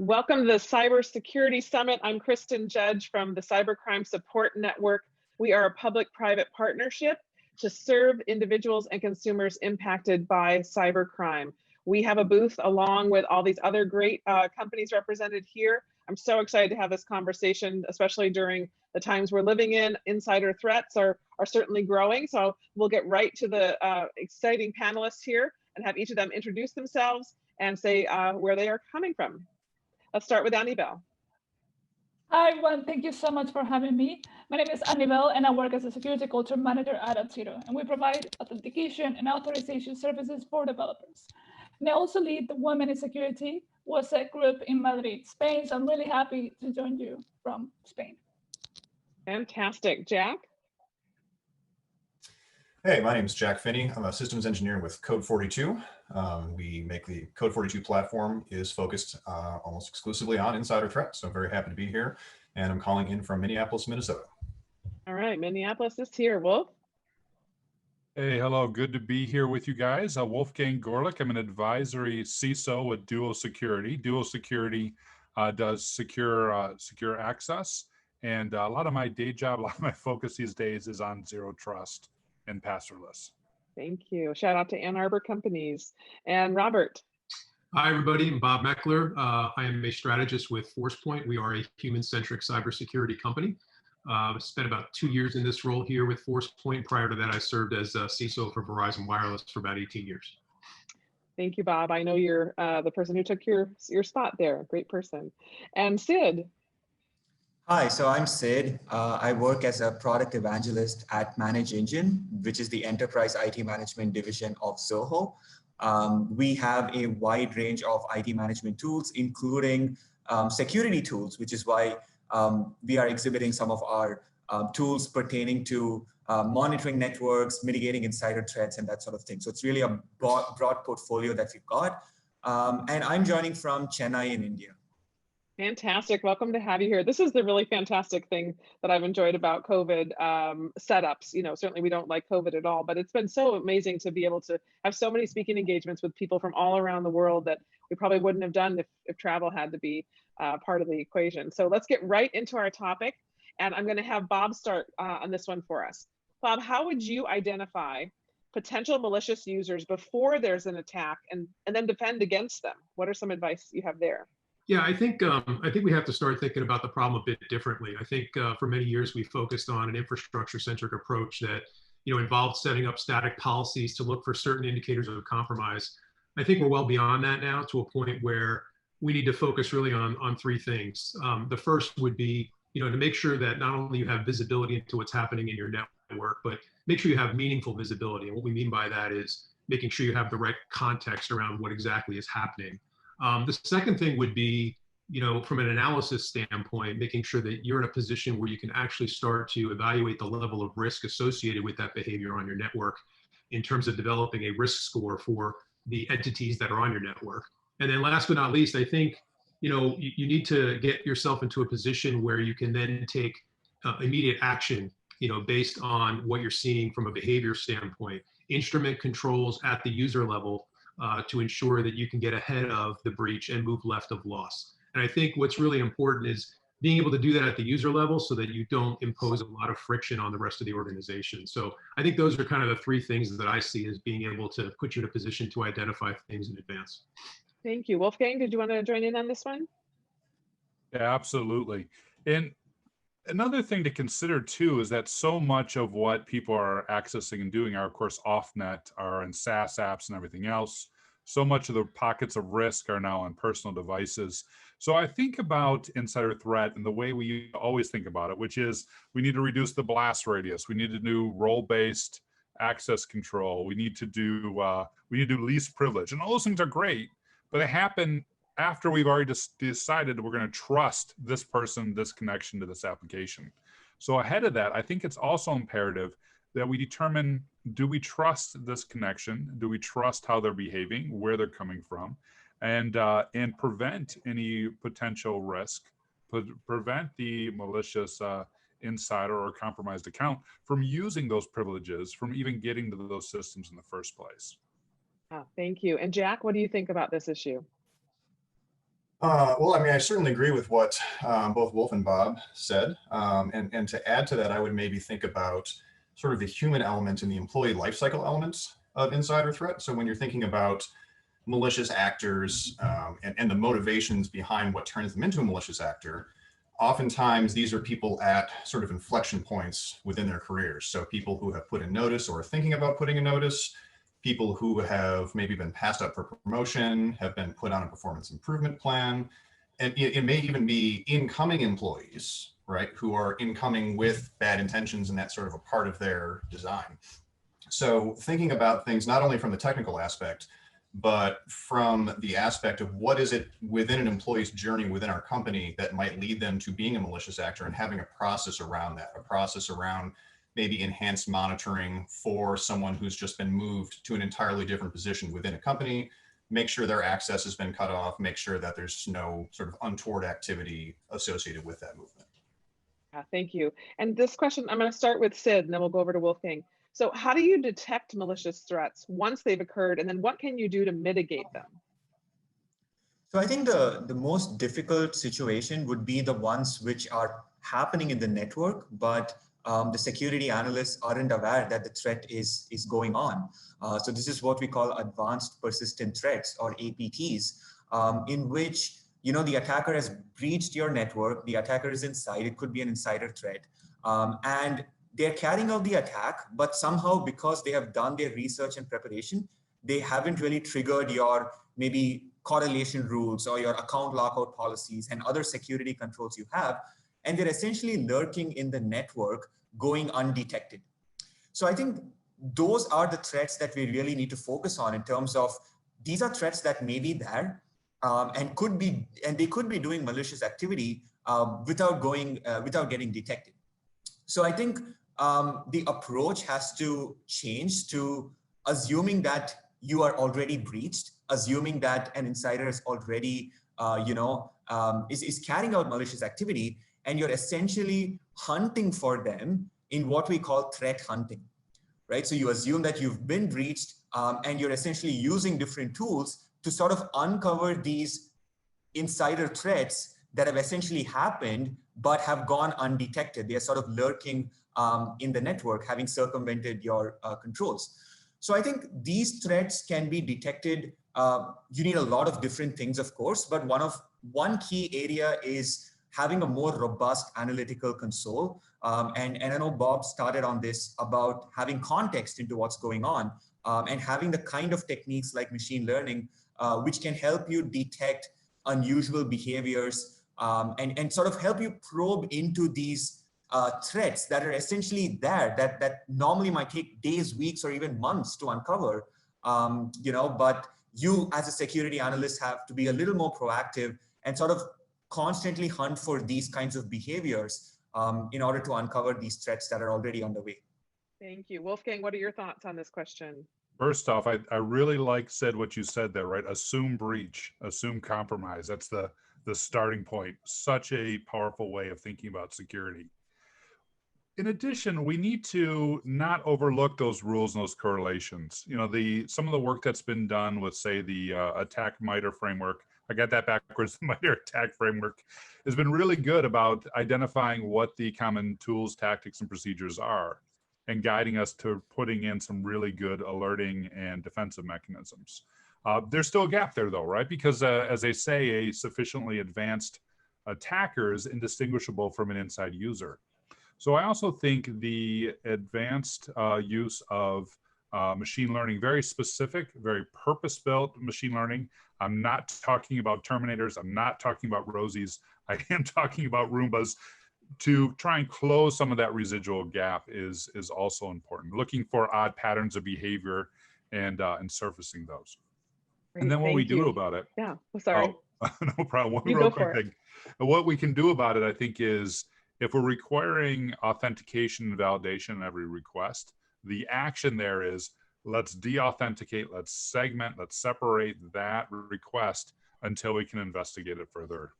Welcome to the Cybersecurity Summit. I'm Kristin Judge from the Cybercrime Support Network. We are a public-private partnership to serve individuals and consumers impacted by cybercrime. We have a booth along with all these other great companies represented here. I'm so excited to have this conversation, especially during the times we're living in. Insider threats are certainly growing. So we'll get right to the exciting panelists here and have each of them introduce themselves and say where they are coming from. Let's start with Annybell. Hi, everyone. Thank you so much for having me. My name is Annybell, and I work as a security culture manager at Auth0, and we provide authentication and authorization services for developers. And I also lead the Women in Security WhatsApp group in Madrid, Spain. So I'm really happy to join you from Spain. Fantastic. Jack? Hey, my name is Jack Phinney. I'm a systems engineer with Code42. We make the Code42 platform is focused almost exclusively on insider threats. So I'm very happy to be here. And I'm calling in from Minneapolis, Minnesota. All right, Minneapolis is here. Wolf? Hey, hello. Good to be here with you guys. Wolfgang Goerlich. I'm an advisory CISO with Duo Security. Duo Security does secure access. And a lot of my day job, a lot of my focus these days is on zero trust and passwordless. Thank you. Shout out to Ann Arbor companies. And Robert. Hi, everybody. I'm Bob Mechler. I am a strategist with Forcepoint. We are a human-centric cybersecurity company. I spent about 2 years in this role here with Forcepoint. Prior to that, I served as a CISO for Verizon Wireless for about 18 years. Thank you, Bob. I know you're the person who took your spot there. Great person. And Sid. Hi, so I'm Sid. I work as a product evangelist at ManageEngine, which is the enterprise IT management division of Zoho. We have a wide range of IT management tools, including security tools, which is why we are exhibiting some of our tools pertaining to monitoring networks, mitigating insider threats, and that sort of thing. So it's really a broad portfolio that we've got. And I'm joining from Chennai in India. Fantastic. Welcome to have you here. This is the really fantastic thing that I've enjoyed about COVID setups. You know, certainly we don't like COVID at all, but it's been so amazing to be able to have so many speaking engagements with people from all around the world that we probably wouldn't have done if travel had to be part of the equation. So let's get right into our topic. And I'm going to have Bob start on this one for us. Bob, how would you identify potential malicious users before there's an attack and then defend against them? What are some advice you have there? Yeah, I think we have to start thinking about the problem a bit differently. I think for many years we focused on an infrastructure-centric approach that involved setting up static policies to look for certain indicators of compromise. I think we're well beyond that now, to a point where we need to focus really on three things. The first would be to make sure that not only you have visibility into what's happening in your network, but make sure you have meaningful visibility. And what we mean by that is making sure you have the right context around what exactly is happening. The second thing would be, from an analysis standpoint, making sure that you're in a position where you can actually start to evaluate the level of risk associated with that behavior on your network in terms of developing a risk score for the entities that are on your network. And then last but not least, I think, you need to get yourself into a position where you can then take immediate action, based on what you're seeing from a behavior standpoint, instrument controls at the user level, to ensure that you can get ahead of the breach and move left of loss. And I think what's really important is being able to do that at the user level so that you don't impose a lot of friction on the rest of the organization. So I think those are kind of the three things that I see as being able to put you in a position to identify things in advance. Thank you. Wolfgang, did you want to join in on this one? Yeah, absolutely. And another thing to consider too is that so much of what people are accessing and doing are, of course, off-net, are in SaaS apps and everything else. So much of the pockets of risk are now on personal devices. So I think about insider threat and the way we always think about it, which is we need to reduce the blast radius. We need to do role-based access control. We need to do least privilege, and all those things are great, but they happen after we've already decided we're going to trust this person, this connection to this application. So ahead of that, I think it's also imperative that we determine, do we trust this connection? Do we trust how they're behaving, where they're coming from, and prevent any potential risk, prevent the malicious insider or compromised account from using those privileges, from even getting to those systems in the first place. Thank you. And Jack, what do you think about this issue? Well, I mean, I certainly agree with what both Wolf and Bob said. And to add to that, I would maybe think about sort of the human element and the employee lifecycle elements of insider threat. So when you're thinking about malicious actors and the motivations behind what turns them into a malicious actor, oftentimes these are people at sort of inflection points within their careers. So people who have put in notice or are thinking about putting a notice, people who have maybe been passed up for promotion, have been put on a performance improvement plan, and it may even be incoming employees, right, who are incoming with bad intentions, and that's sort of a part of their design. So thinking about things not only from the technical aspect, but from the aspect of what is it within an employee's journey within our company that might lead them to being a malicious actor, and having a process around that, a process around maybe enhanced monitoring for someone who's just been moved to an entirely different position within a company, make sure their access has been cut off, make sure that there's no sort of untoward activity associated with that movement. Thank you. And this question, I'm going to start with Sid, and then we'll go over to Wolfgang. So how do you detect malicious threats once they've occurred, and then what can you do to mitigate them? So I think the most difficult situation would be the ones which are happening in the network, but the security analysts aren't aware that the threat is going on. So this is what we call advanced persistent threats, or APTs, in which the attacker has breached your network. The attacker is inside. It could be an insider threat, and they're carrying out the attack, but somehow, because they have done their research and preparation, they haven't really triggered your maybe correlation rules or your account lockout policies and other security controls you have. And they're essentially lurking in the network, going undetected. So I think those are the threats that we really need to focus on, in terms of these are threats that may be there and they could be doing malicious activity without getting detected. So I think the approach has to change to assuming that you are already breached, assuming that an insider is already, is carrying out malicious activity, and you're essentially hunting for them in what we call threat hunting, right? So you assume that you've been breached, and you're essentially using different tools to sort of uncover these insider threats that have essentially happened but have gone undetected. They are sort of lurking in the network, having circumvented your controls. So I think these threats can be detected. You need a lot of different things, of course, but one key area is having a more robust analytical console. And I know Bob started on this about having context into what's going on, and having the kind of techniques like machine learning, which can help you detect unusual behaviors, and sort of help you probe into these threats that are essentially there, that normally might take days, weeks, or even months to uncover. But you as a security analyst have to be a little more proactive and sort of constantly hunt for these kinds of behaviors in order to uncover these threats that are already on the way. Thank you. Wolfgang, what are your thoughts on this question? First off, I really what you said there, right? Assume breach, assume compromise. That's the starting point. Such a powerful way of thinking about security. In addition, we need to not overlook those rules and those correlations. Some of the work that's been done with, say, the attack MITRE framework, I got that backwards, the MITRE attack framework, has been really good about identifying what the common tools, tactics, and procedures are, and guiding us to putting in some really good alerting and defensive mechanisms. There's still a gap there, though, right? Because as they say, a sufficiently advanced attacker is indistinguishable from an inside user. So I also think the advanced use of machine learning, very specific, very purpose-built machine learning. I'm not talking about Terminators. I'm not talking about Rosies. I am talking about Roombas. To try and close some of that residual gap is also important. Looking for odd patterns of behavior and surfacing those. Great, and then what we do you. about it. Yeah, sorry. No problem. One you real go quick for it. thing. What we can do about it, I think, is if we're requiring authentication and validation in every request, the action there is let's de-authenticate, let's segment, let's separate that request until we can investigate it further.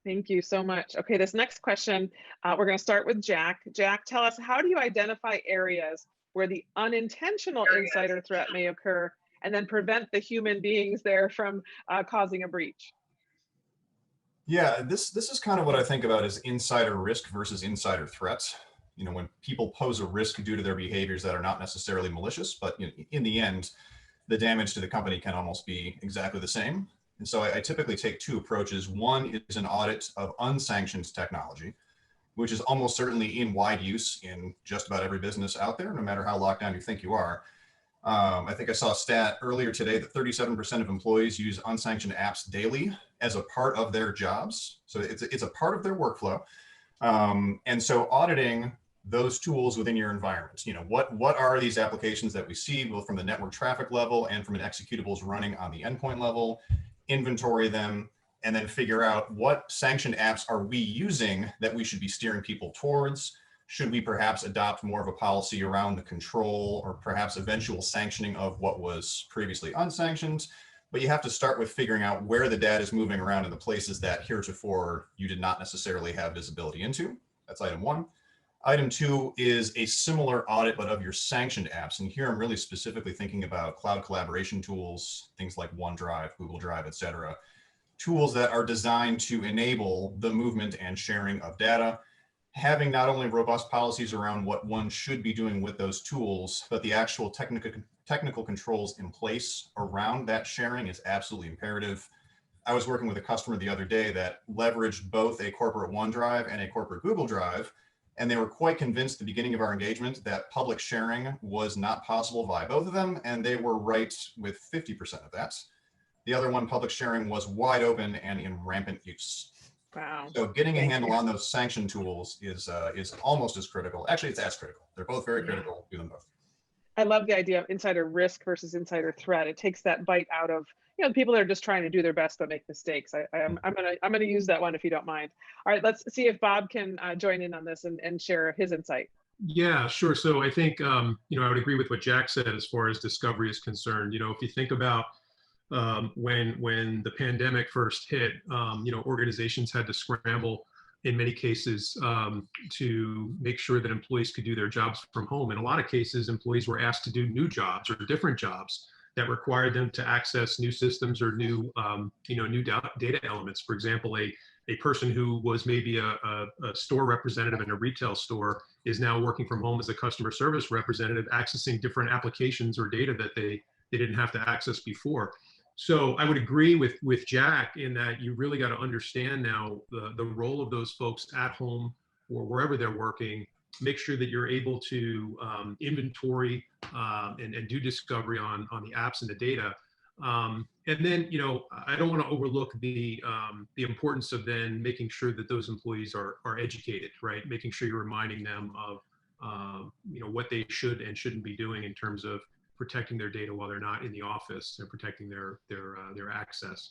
Thank you so much. Okay, this next question, we're going to start with Jack. Jack, tell us, how do you identify areas where the unintentional insider threat may occur, and then prevent the human beings there from causing a breach? Yeah, this is kind of what I think about as insider risk versus insider threats. You know, when people pose a risk due to their behaviors that are not necessarily malicious, but in the end, the damage to the company can almost be exactly the same. And so I typically take two approaches. One is an audit of unsanctioned technology, which is almost certainly in wide use in just about every business out there, no matter how locked down you think you are. I think I saw a stat earlier today that 37% of employees use unsanctioned apps daily as a part of their jobs. So it's a part of their workflow. And so auditing those tools within your environment, you know, what are these applications that we see both from the network traffic level and from an executables running on the endpoint level, inventory them, and then figure out what sanctioned apps are we using that we should be steering people towards. Should we perhaps adopt more of a policy around the control or perhaps eventual sanctioning of what was previously unsanctioned? But you have to start with figuring out where the data is moving around in the places that heretofore you did not necessarily have visibility into. That's item one. Item two is a similar audit, but of your sanctioned apps. And here I'm really specifically thinking about cloud collaboration tools, things like OneDrive, Google Drive, et cetera. Tools that are designed to enable the movement and sharing of data, having not only robust policies around what one should be doing with those tools, but the actual technical controls in place around that sharing is absolutely imperative. I was working with a customer the other day that leveraged both a corporate OneDrive and a corporate Google Drive, and they were quite convinced at the beginning of our engagement that public sharing was not possible via both of them, and they were right with 50% of that. The other one, public sharing, was wide open and in rampant use. Wow. So getting a handle on those sanction tools is almost as critical. Actually, it's as critical. They're both very critical. Do them both. I love the idea of insider risk versus insider threat. It takes that bite out of, you know, the people that are just trying to do their best but make mistakes. I'm gonna use that one if you don't mind. All right, let's see if Bob can join in on this and share his insight. Yeah, sure. So I think you know, I would agree with what Jack said as far as discovery is concerned. You know, if you think about when the pandemic first hit, you know, organizations had to scramble in many cases to make sure that employees could do their jobs from home. In a lot of cases, employees were asked to do new jobs or different jobs that required them to access new systems or new, you know, new data elements. For example, a person who was maybe a store representative in a retail store is now working from home as a customer service representative, accessing different applications or data that they didn't have to access before. So I would agree with Jack in that you really got to understand now the role of those folks at home or wherever they're working. Make sure that you're able to inventory and do discovery on the apps and the data. And then, you know, I don't want to overlook the importance of then making sure that those employees are educated, right? Making sure you're reminding them of, you know, what they should and shouldn't be doing in terms of protecting their data while they're not in the office and protecting their access.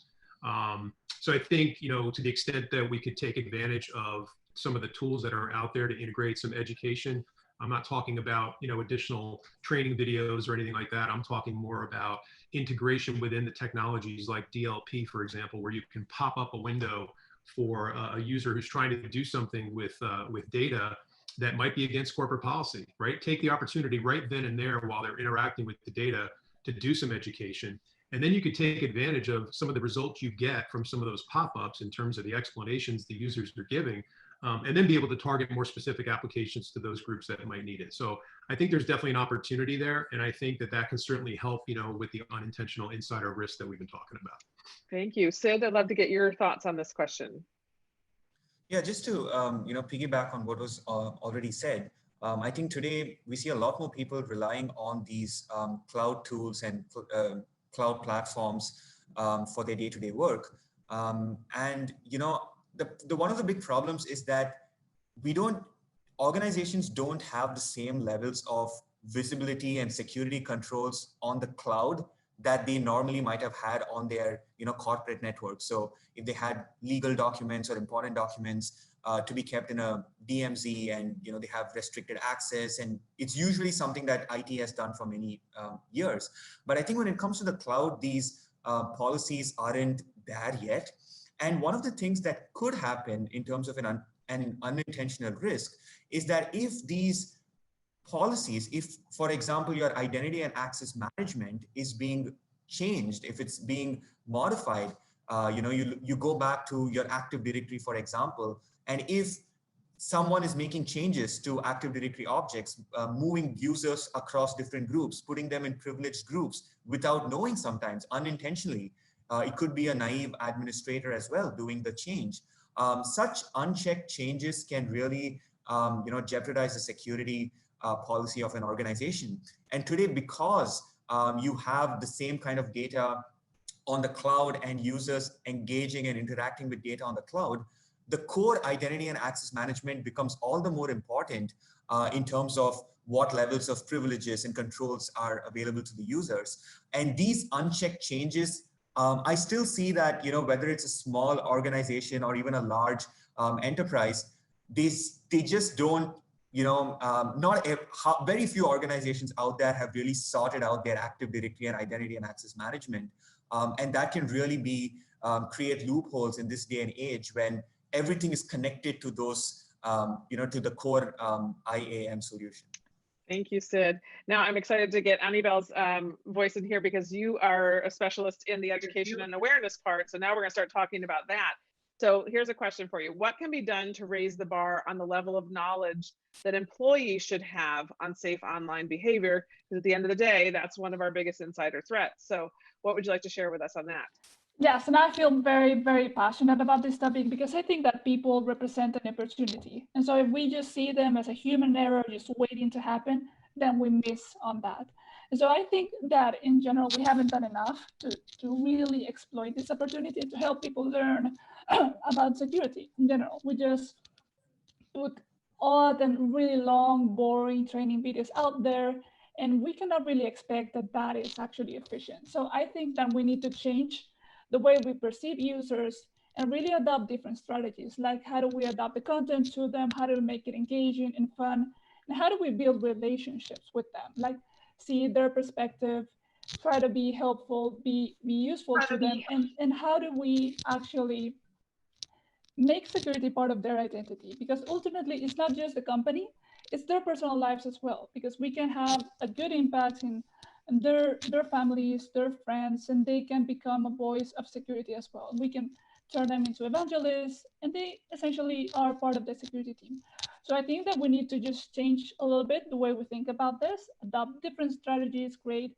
So I think, you know, to the extent that we could take advantage of some of the tools that are out there to integrate some education. I'm not talking about, you know, additional training videos or anything like that. I'm talking more about integration within the technologies like DLP, for example, where you can pop up a window for a user who's trying to do something with data that might be against corporate policy, right? Take the opportunity right then and there while they're interacting with the data to do some education. And then you could take advantage of some of the results you get from some of those pop-ups in terms of the explanations the users are giving, and then be able to target more specific applications to those groups that might need it. So I think there's definitely an opportunity there. And I think that that can certainly help, you know, with the unintentional insider risk that we've been talking about. Thank you. Sid, I'd love to get your thoughts on this question. Yeah, just to you know, piggyback on what was already said, I think today we see a lot more people relying on these cloud tools and cloud platforms for their day-to-day work. And you know, the one of the big problems is that organizations don't have the same levels of visibility and security controls on the cloud that they normally might have had on their, you know, corporate network. So if they had legal documents or important documents to be kept in a DMZ, and, you know, they have restricted access, and it's usually something that IT has done for many years. But I think when it comes to the cloud, these policies aren't there yet. And one of the things that could happen in terms of an unintentional risk is that if these policies, if, for example, your identity and access management is being changed, if it's being modified, You go back to your Active Directory, for example, and if someone is making changes to Active Directory objects, moving users across different groups, putting them in privileged groups without knowing, sometimes unintentionally. It could be a naive administrator as well doing the change. Such unchecked changes can really jeopardize the security policy of an organization. And today, because you have the same kind of data on the cloud and users engaging and interacting with data on the cloud, the core identity and access management becomes all the more important in terms of what levels of privileges and controls are available to the users. And these unchecked changes, I still see that, whether it's a small organization or even a large enterprise, they just don't, very few organizations out there have really sorted out their Active Directory and identity and access management. And that can really create loopholes in this day and age when everything is connected to those, to the core IAM solution. Thank you, Sid. Now I'm excited to get Annybell's voice in here because you are a specialist in the education and awareness part. So now we're going to start talking about that. So here's a question for you. What can be done to raise the bar on the level of knowledge that employees should have on safe online behavior? Because at the end of the day, that's one of our biggest insider threats. So what would you like to share with us on that? Yes, and I feel very, very passionate about this topic because I think that people represent an opportunity. And so if we just see them as a human error just waiting to happen, then we miss on that. And so I think that in general, we haven't done enough to really exploit this opportunity to help people learn about security in general. We just put odd and really long, boring training videos out there, and we cannot really expect that that is actually efficient. So I think that we need to change the way we perceive users and really adopt different strategies, like how do we adapt the content to them, how do we make it engaging and fun, and how do we build relationships with them, like see their perspective, try to be helpful, be useful to them, and how do we actually make security part of their identity? Because ultimately, it's not just the company, it's their personal lives as well, because we can have a good impact in their families, their friends, and they can become a voice of security as well. We can turn them into evangelists, and they essentially are part of the security team. So I think that we need to just change a little bit the way we think about this, adopt different strategies, create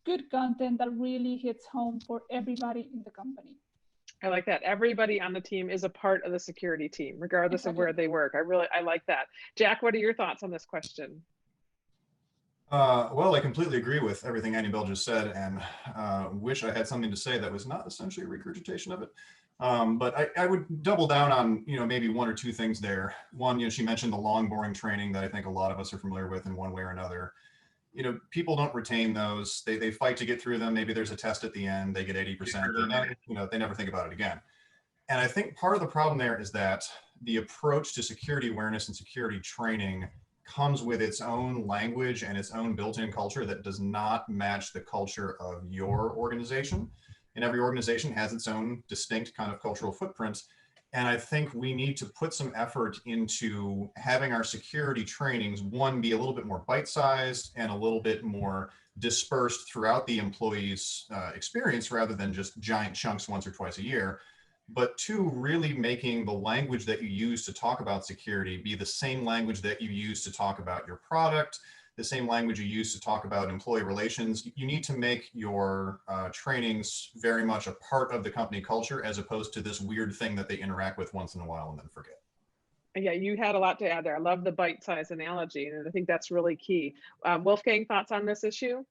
good content that really hits home for everybody in the company. I like that. Everybody on the team is a part of the security team, regardless of where they work. I like that. Jack, what are your thoughts on this question? Well, I completely agree with everything Annybell just said, and wish I had something to say that was not essentially a regurgitation of it. But I would double down on, maybe one or two things there. One, she mentioned the long, boring training that I think a lot of us are familiar with in one way or another. People don't retain those. They fight to get through them. Maybe there's a test at the end. They get 80%. They never think about it again. And I think part of the problem there is that the approach to security awareness and security training comes with its own language and its own built-in culture that does not match the culture of your organization. And every organization has its own distinct kind of cultural footprint. And I think we need to put some effort into having our security trainings, one, be a little bit more bite-sized and a little bit more dispersed throughout the employee's experience rather than just giant chunks once or twice a year. But two, really making the language that you use to talk about security be the same language that you use to talk about your product, the same language you use to talk about employee relations. You need to make your trainings very much a part of the company culture as opposed to this weird thing that they interact with once in a while and then forget. Yeah, you had a lot to add there. I love the bite-sized analogy, and I think that's really key. Wolfgang, thoughts on this issue?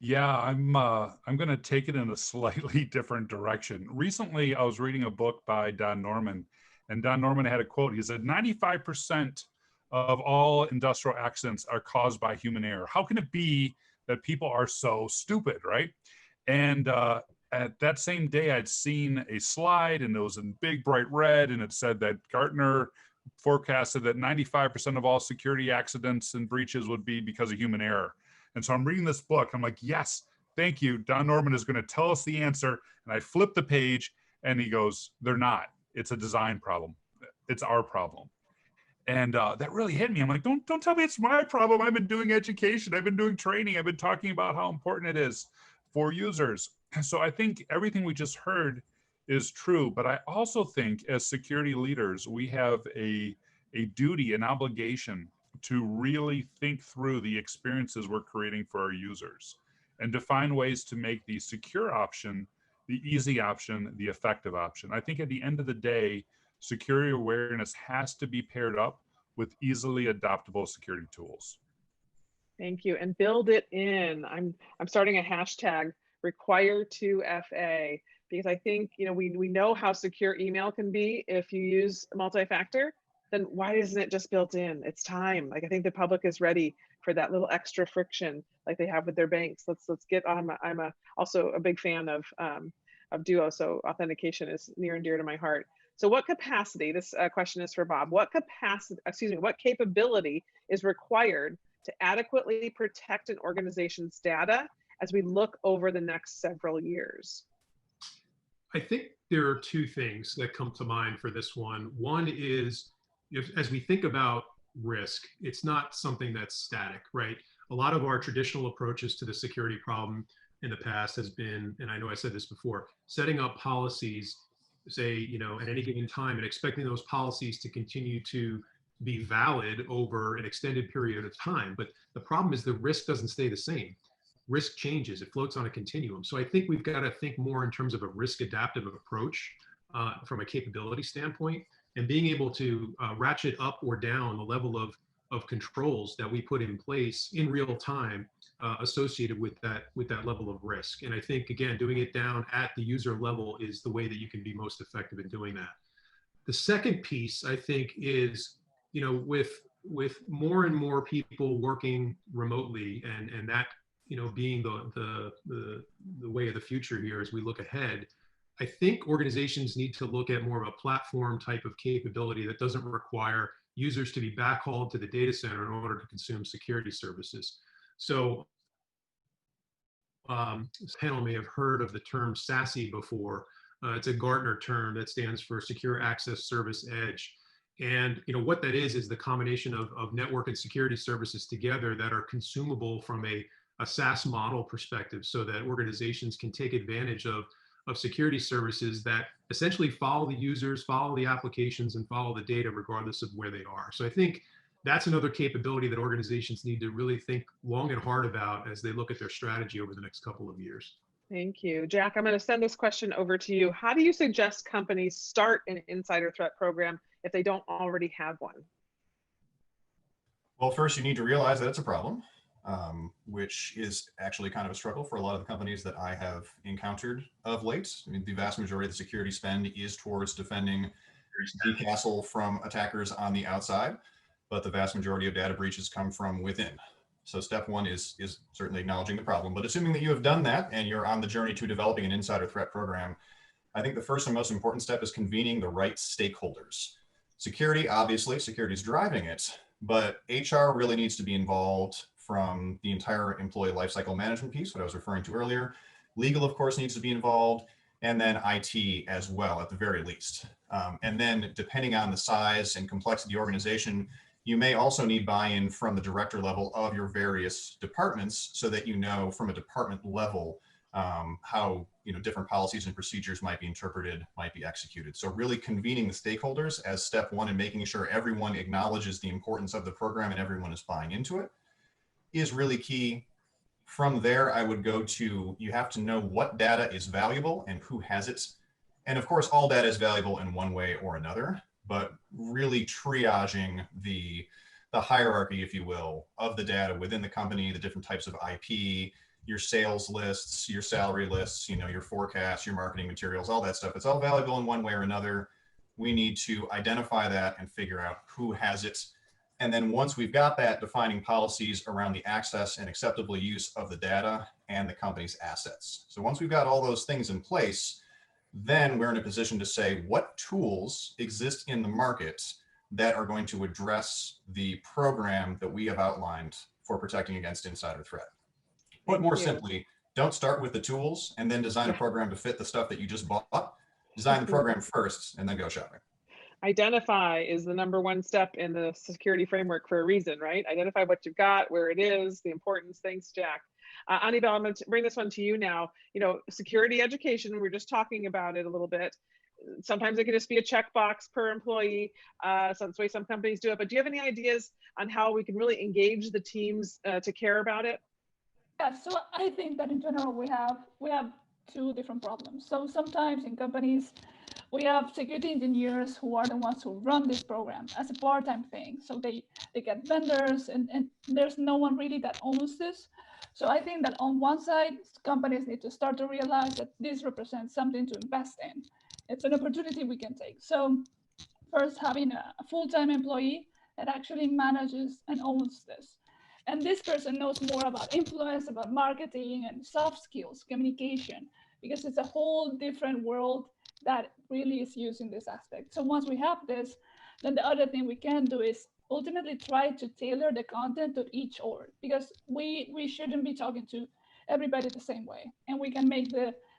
Yeah, I'm going to take it in a slightly different direction. Recently, I was reading a book by Don Norman, and Don Norman had a quote. He said, 95% of all industrial accidents are caused by human error. How can it be that people are so stupid, right? And at that same day, I'd seen a slide, and it was in big, bright red, and it said that Gartner forecasted that 95% of all security accidents and breaches would be because of human error. And so I'm reading this book. I'm like, yes, thank you. Don Norman is going to tell us the answer. And I flip the page and he goes, they're not. It's a design problem. It's our problem. And that really hit me. I'm like, don't tell me it's my problem. I've been doing education. I've been doing training. I've been talking about how important it is for users. So I think everything we just heard is true. But I also think as security leaders, we have a duty, an obligation to really think through the experiences we're creating for our users and to find ways to make the secure option, the easy option, the effective option. I think at the end of the day, security awareness has to be paired up with easily adoptable security tools. Thank you. And build it in. I'm starting a hashtag require2FA, because I think, you know, we know how secure email can be if you use multi-factor. Then why isn't it just built in? It's time. Like, I think the public is ready for that little extra friction like they have with their banks. Let's get on. I'm also a big fan of Duo, so authentication is near and dear to my heart. So what capacity, this question is for Bob, what capability is required to adequately protect an organization's data as we look over the next several years? I think there are two things that come to mind for this one. One is, as we think about risk, it's not something that's static, right? A lot of our traditional approaches to the security problem in the past has been, and I know I said this before, setting up policies, say, you know, at any given time and expecting those policies to continue to be valid over an extended period of time. But the problem is the risk doesn't stay the same. Risk changes, it floats on a continuum. So I think we've got to think more in terms of a risk adaptive approach from a capability standpoint, and being able to ratchet up or down the level of controls that we put in place in real time associated with that level of risk. And I think, again, doing it down at the user level is the way that you can be most effective in doing that. The second piece, I think, is, you know, with more and more people working remotely, and that, you know, being the way of the future here as we look ahead, I think organizations need to look at more of a platform type of capability that doesn't require users to be backhauled to the data center in order to consume security services. So this panel may have heard of the term SASE before. It's a Gartner term that stands for Secure Access Service Edge. And, you know, what that is the combination of network and security services together that are consumable from a SaaS model perspective, so that organizations can take advantage of security services that essentially follow the users, follow the applications, and follow the data regardless of where they are. So I think that's another capability that organizations need to really think long and hard about as they look at their strategy over the next couple of years. Thank you. Jack, I'm going to send this question over to you. How do you suggest companies start an insider threat program if they don't already have one? Well, first you need to realize that it's a problem, which is actually kind of a struggle for a lot of the companies that I have encountered of late. I mean, the vast majority of the security spend is towards defending the castle from attackers on the outside, but the vast majority of data breaches come from within. So step one is certainly acknowledging the problem, but assuming that you have done that and you're on the journey to developing an insider threat program, I think the first and most important step is convening the right stakeholders. Security, obviously, security is driving it, but HR really needs to be involved from the entire employee lifecycle management piece, what I was referring to earlier. Legal, of course, needs to be involved, and then IT as well, at the very least. And then depending on the size and complexity of the organization, you may also need buy-in from the director level of your various departments, so that you know from a department level how, you know, different policies and procedures might be interpreted, might be executed. So really convening the stakeholders as step one and making sure everyone acknowledges the importance of the program and everyone is buying into it is really key. From there, I would go to, you have to know what data is valuable and who has it. And of course, all data is valuable in one way or another, but really triaging the hierarchy, if you will, of the data within the company, the different types of IP, your sales lists, your salary lists, you know, your forecasts, your marketing materials, all that stuff. It's all valuable in one way or another. We need to identify that and figure out who has it. And then once we've got that, defining policies around the access and acceptable use of the data and the company's assets. So once we've got all those things in place, then we're in a position to say what tools exist in the market that are going to address the program that we have outlined for protecting against insider threat. Put more simply, don't start with the tools and then design a program to fit the stuff that you just bought. Design the program first and then go shopping. Identify is the #1 step in the security framework for a reason, right? Identify what you've got, where it is, the importance. Thanks, Jack. Annybell, I'm going to bring this one to you now. You know, security education, we're just talking about it a little bit. Sometimes it can just be a checkbox per employee. So that's the way some companies do it. But do you have any ideas on how we can really engage the teams to care about it? Yeah, so I think that in general we have two different problems. So sometimes in companies we have security engineers who are the ones who run this program as a part-time thing. So they get vendors and there's no one really that owns this. So I think that on one side, companies need to start to realize that this represents something to invest in. It's an opportunity we can take. So first, having a full-time employee that actually manages and owns this. And this person knows more about influence, about marketing and soft skills, communication, because it's a whole different world that really is using this aspect. So once we have this, then the other thing we can do is ultimately try to tailor the content to each org, because we shouldn't be talking to everybody the same way. And we can make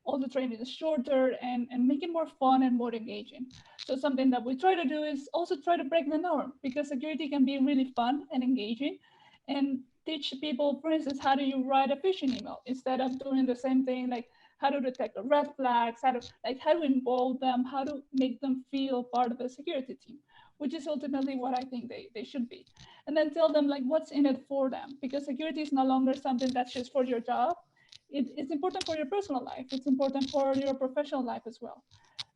all the training shorter and make it more fun and more engaging. So something that we try to do is also try to break the norm, because security can be really fun and engaging, and teach people, for instance, how do you write a phishing email instead of doing the same thing, like how to detect the red flags, how to involve them, how to make them feel part of the security team, which is ultimately what I think they should be. And then tell them like what's in it for them, because security is no longer something that's just for your job. It's important for your personal life. It's important for your professional life as well.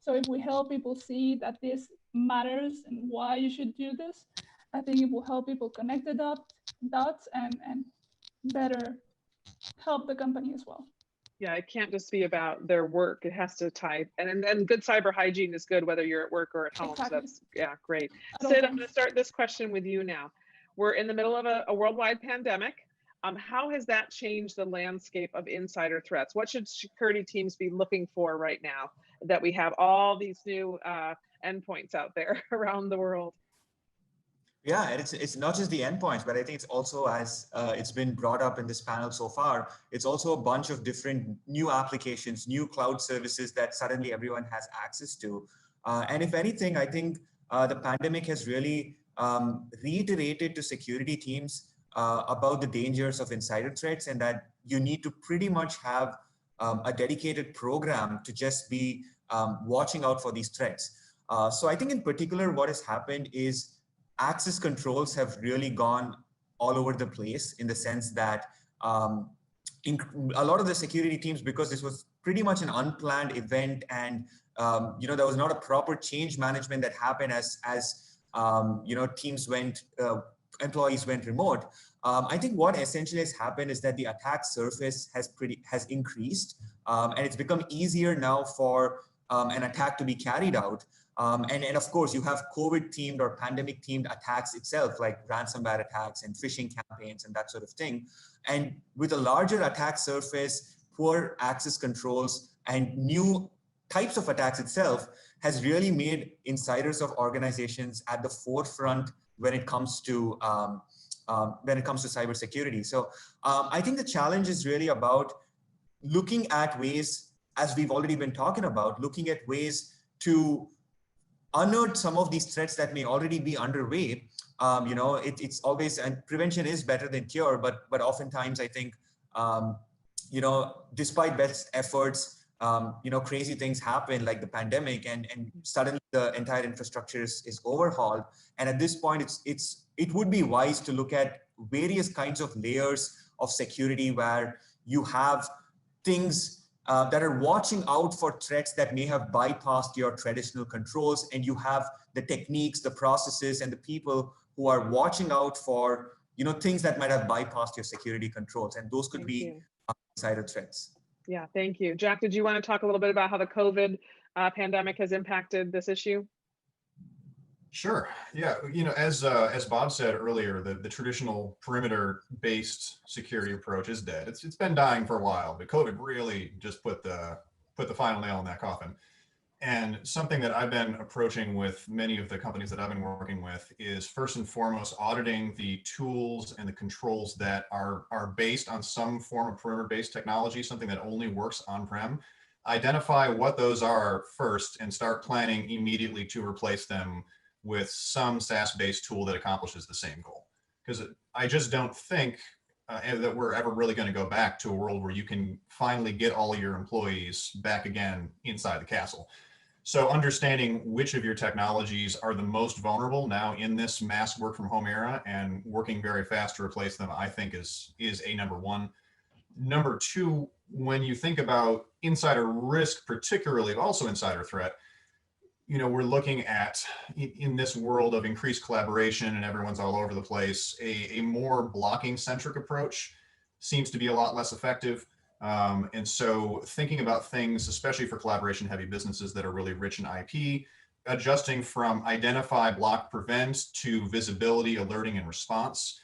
So if we help people see that this matters and why you should do this, I think it will help people connect the dots and better help the company as well. Yeah, it can't just be about their work. It has to tie, and then good cyber hygiene is good whether you're at work or at home. Exactly. So that's, yeah, great. Sid, I'm going to start this question with you now. We're in the middle of a worldwide pandemic. How has that changed the landscape of insider threats? What should security teams be looking for right now that we have all these new endpoints out there around the world? Yeah, and it's not just the endpoints, but I think it's also, as it's been brought up in this panel so far, it's also a bunch of different new applications, new cloud services that suddenly everyone has access to. And if anything, I think the pandemic has really reiterated to security teams about the dangers of insider threats, and that you need to pretty much have a dedicated program to just be watching out for these threats. So I think in particular, what has happened is access controls have really gone all over the place, in the sense that in a lot of the security teams, because this was pretty much an unplanned event, and there was not a proper change management that happened as teams went, employees went remote. I think what essentially has happened is that the attack surface has increased, and it's become easier now for an attack to be carried out. And of course, you have COVID-themed or pandemic-themed attacks itself, like ransomware attacks and phishing campaigns and that sort of thing. And with a larger attack surface, poor access controls, and new types of attacks itself, has really made insiders of organizations at the forefront when it comes to cybersecurity. So I think the challenge is really about looking at ways, as we've already been talking about, looking at ways to unearth some of these threats that may already be underway. It's always, and prevention is better than cure, but oftentimes I think, despite best efforts, crazy things happen, like the pandemic, and suddenly the entire infrastructure is overhauled. And at this point, it would be wise to look at various kinds of layers of security, where you have things that are watching out for threats that may have bypassed your traditional controls, and you have the techniques, the processes, and the people who are watching out for things that might have bypassed your security controls, and those could be insider threats. Yeah, thank you. Jack, did you want to talk a little bit about how the COVID pandemic has impacted this issue? Sure. Yeah. As Bob said earlier, the traditional perimeter-based security approach is dead. It's been dying for a while, but COVID really just put the final nail in that coffin. And something that I've been approaching with many of the companies that I've been working with is, first and foremost, auditing the tools and the controls that are based on some form of perimeter-based technology, something that only works on-prem. Identify what those are first and start planning immediately to replace them with some SaaS-based tool that accomplishes the same goal. Because I just don't think that we're ever really going to go back to a world where you can finally get all of your employees back again inside the castle. So understanding which of your technologies are the most vulnerable now in this mass work from home era and working very fast to replace them, I think is a number one. Number two, when you think about insider risk, particularly, but also insider threat, you know, we're looking at, in this world of increased collaboration and everyone's all over the place, a more blocking centric approach seems to be a lot less effective. And so thinking about things, especially for collaboration heavy businesses that are really rich in IP, adjusting from identify, block, prevent to visibility, alerting, and response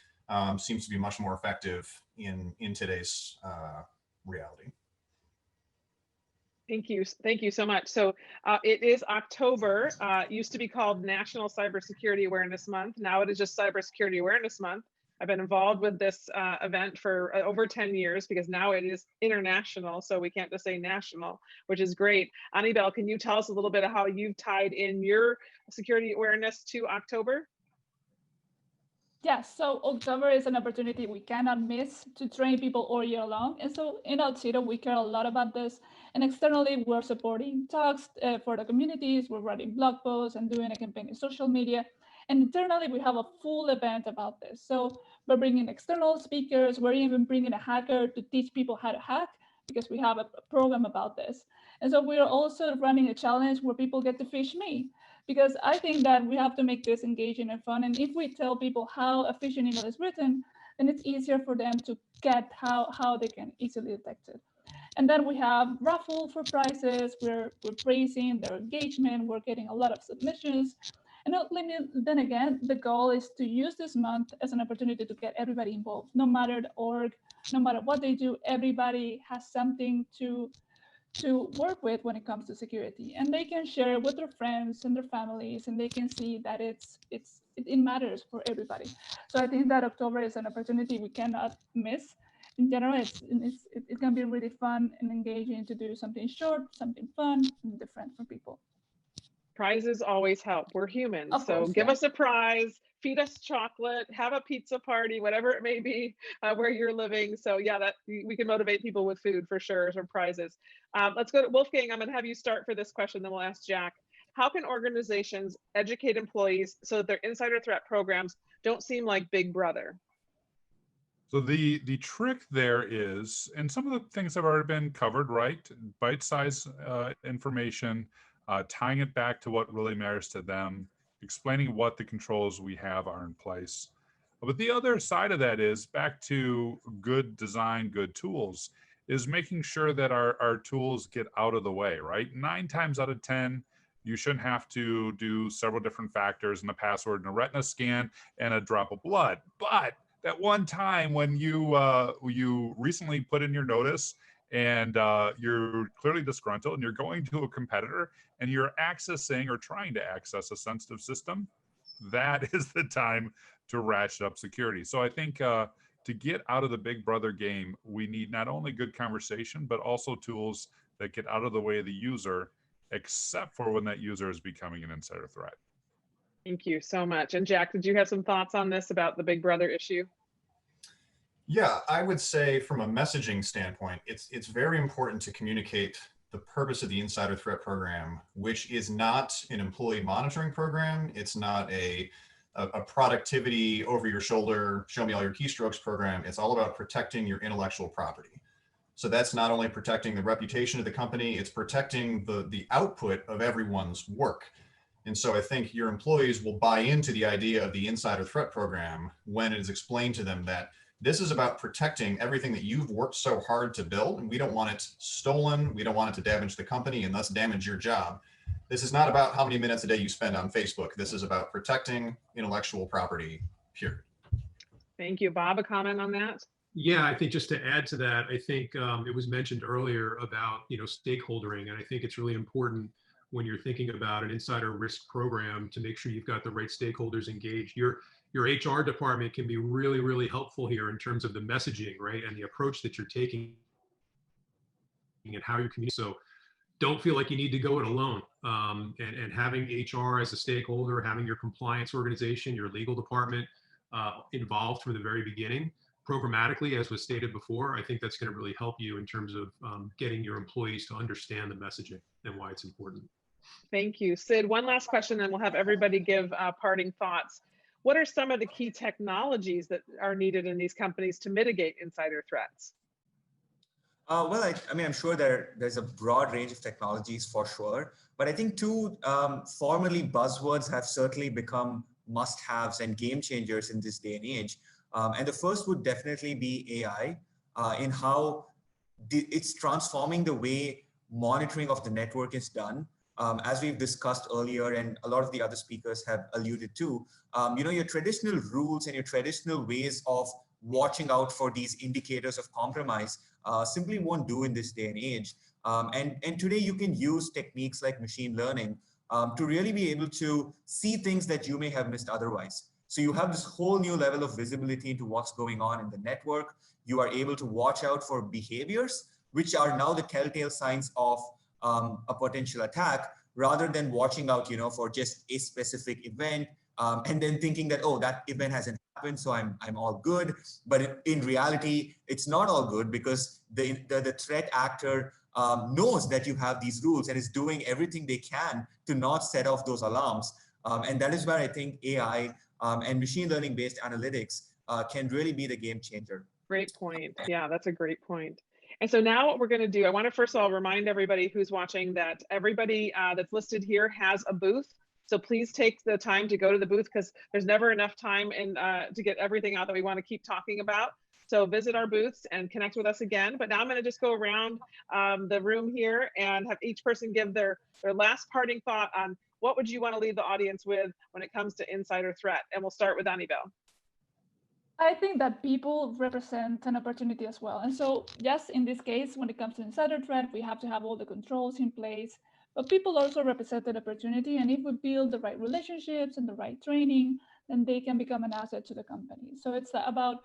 seems to be much more effective in today's reality. Thank you. Thank you so much. So it is October. It used to be called National Cybersecurity Awareness Month. Now it is just Cybersecurity Awareness Month. I've been involved with this event for over 10 years because now it is international. So we can't just say national, which is great. Annybell, can you tell us a little bit of how you've tied in your security awareness to October? Yes, so October is an opportunity we cannot miss to train people all year long. And so in Altiro, we care a lot about this. And externally, we're supporting talks for the communities. We're writing blog posts and doing a campaign in social media. And internally, we have a full event about this. So we're bringing external speakers. We're even bringing a hacker to teach people how to hack because we have a program about this. And so we're also running a challenge where people get to fish me, because I think that we have to make this engaging and fun. And if we tell people how a phishing email is written, then it's easier for them to get how they can easily detect it. And then we have raffle for prizes. We're praising their engagement. We're getting a lot of submissions. And then again, the goal is to use this month as an opportunity to get everybody involved. No matter the org, no matter what they do, everybody has something to work with when it comes to security, and they can share it with their friends and their families, and they can see that it matters for everybody. So I think that October is an opportunity we cannot miss. In general, it can be really fun and engaging to do something short, something fun and different for people. Prizes always help. We're humans. Of course, so give us a prize, feed us chocolate, have a pizza party, whatever it may be where you're living. So yeah, that we can motivate people with food for sure, or prizes. Let's go to Wolfgang. I'm going to have you start for this question, then we'll ask Jack. How can organizations educate employees so that their insider threat programs don't seem like Big Brother? So the trick there is, and some of the things have already been covered, right? Bite-sized information, tying it back to what really matters to them, explaining what the controls we have are in place. But the other side of that is back to good design, good tools, is making sure that our tools get out of the way, right? 9 times out of 10, you shouldn't have to do several different factors and a password and a retina scan and a drop of blood. But that one time when you recently put in your notice and you're clearly disgruntled and you're going to a competitor and you're accessing or trying to access a sensitive system, that is the time to ratchet up security. So I think to get out of the Big Brother game, we need not only good conversation, but also tools that get out of the way of the user, except for when that user is becoming an insider threat. Thank you so much. And Jack, did you have some thoughts on this about the Big Brother issue? Yeah, I would say from a messaging standpoint, it's very important to communicate the purpose of the insider threat program, which is not an employee monitoring program. It's not a productivity over your shoulder, show me all your keystrokes program. It's all about protecting your intellectual property. So that's not only protecting the reputation of the company, it's protecting the output of everyone's work. And so I think your employees will buy into the idea of the insider threat program when it is explained to them that this is about protecting everything that you've worked so hard to build, and we don't want it stolen. We don't want it to damage the company and thus damage your job. This is not about how many minutes a day you spend on Facebook. This is about protecting intellectual property, period. Thank you. Bob, a comment on that? Yeah, I think just to add to that, I think it was mentioned earlier about stakeholdering, and I think it's really important when you're thinking about an insider risk program to make sure you've got the right stakeholders engaged. Your HR department can be really, really helpful here in terms of the messaging, right, and the approach that you're taking and how you're communicating. So don't feel like you need to go it alone. And having HR as a stakeholder, having your compliance organization, your legal department involved from the very beginning programmatically, as was stated before, I think that's going to really help you in terms of getting your employees to understand the messaging and why it's important. Thank you. Sid, one last question, and we'll have everybody give parting thoughts. What are some of the key technologies that are needed in these companies to mitigate insider threats? Well, I mean, I'm sure there's a broad range of technologies for sure, but I think two formerly buzzwords have certainly become must-haves and game changers in this day and age. And the first would definitely be AI in how it's transforming the way monitoring of the network is done. As we've discussed earlier, and a lot of the other speakers have alluded to, your traditional rules and your traditional ways of watching out for these indicators of compromise simply won't do in this day and age. And today you can use techniques like machine learning to really be able to see things that you may have missed otherwise. So you have this whole new level of visibility into what's going on in the network. You are able to watch out for behaviors, which are now the telltale signs of a potential attack, rather than watching out, for just a specific event and then thinking that, oh, that event hasn't happened, so I'm all good. But in reality, it's not all good, because the threat actor knows that you have these rules and is doing everything they can to not set off those alarms. And that is where I think AI and machine learning based analytics can really be the game changer. Great point. Yeah, that's a great point. And so now what we're going to do, I want to first of all remind everybody who's watching that everybody that's listed here has a booth. So please take the time to go to the booth, because there's never enough time to get everything out that we want to keep talking about. So visit our booths and connect with us again. But now I'm going to just go around the room here and have each person give their last parting thought on what would you want to leave the audience with when it comes to insider threat. And we'll start with Annybell. I think that people represent an opportunity as well. And so, yes, in this case, when it comes to insider threat, we have to have all the controls in place, but people also represent an opportunity. And if we build the right relationships and the right training, then they can become an asset to the company. So it's about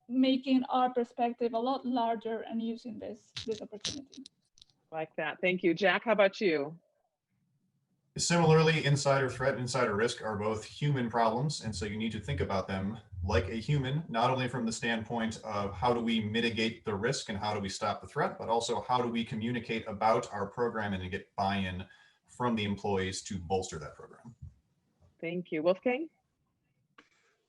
making our perspective a lot larger and using this opportunity. Like that. Thank you. Jack, how about you? Similarly, insider threat and insider risk are both human problems, and so you need to think about them like a human, not only from the standpoint of how do we mitigate the risk and how do we stop the threat, but also how do we communicate about our program and get buy-in from the employees to bolster that program. Thank you. Wolfgang?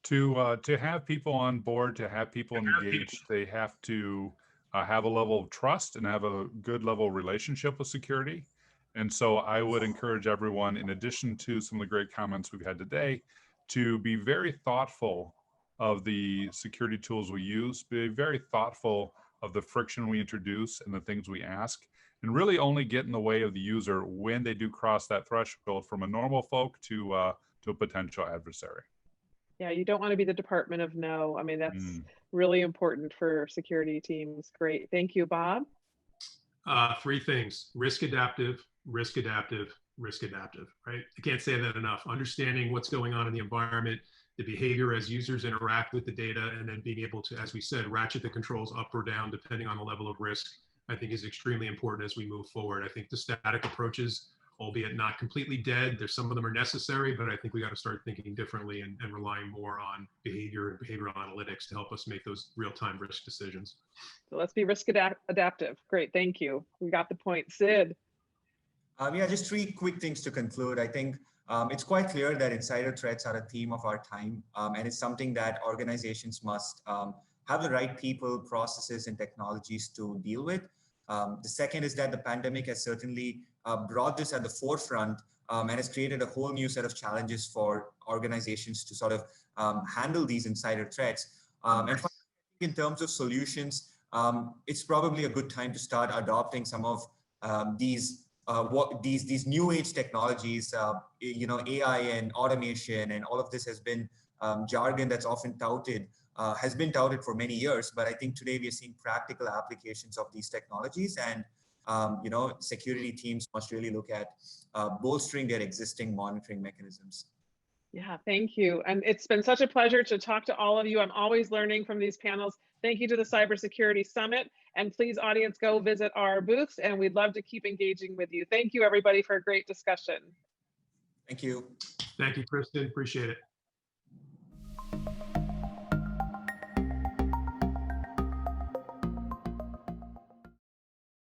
To have people on board, to have people engaged, they have to have a level of trust and have a good level of relationship with security. And so I would encourage everyone, in addition to some of the great comments we've had today, to be very thoughtful of the security tools we use, be very thoughtful of the friction we introduce and the things we ask, and really only get in the way of the user when they do cross that threshold from a normal folk to a potential adversary. Yeah, you don't want to be the department of no. I mean, that's really important for security teams. Great. Thank you, Bob. Three things: risk adaptive, risk adaptive, risk adaptive, right? I can't say that enough. Understanding what's going on in the environment, the behavior as users interact with the data, and then being able to, as we said, ratchet the controls up or down depending on the level of risk, I think is extremely important as we move forward. I think the static approaches, albeit not completely dead, some of them are necessary, but I think we got to start thinking differently and relying more on behavior and behavioral analytics to help us make those real-time risk decisions. So let's be risk adaptive. Great, thank you. We got the point. Sid? Yeah, just three quick things to conclude. I think it's quite clear that insider threats are a theme of our time, and it's something that organizations must have the right people, processes, and technologies to deal with. The second is that the pandemic has certainly brought this at the forefront and has created a whole new set of challenges for organizations to sort of handle these insider threats. And finally, in terms of solutions, it's probably a good time to start adopting some of these new age technologies. AI and automation and all of this has been jargon that's often touted. Has been touted for many years, but I think today we are seeing practical applications of these technologies, and security teams must really look at bolstering their existing monitoring mechanisms. Yeah, thank you. And it's been such a pleasure to talk to all of you. I'm always learning from these panels. Thank you to the Cybersecurity Summit. And please, audience, go visit our booths, and we'd love to keep engaging with you. Thank you, everybody, for a great discussion. Thank you. Thank you, Kristin. Appreciate it.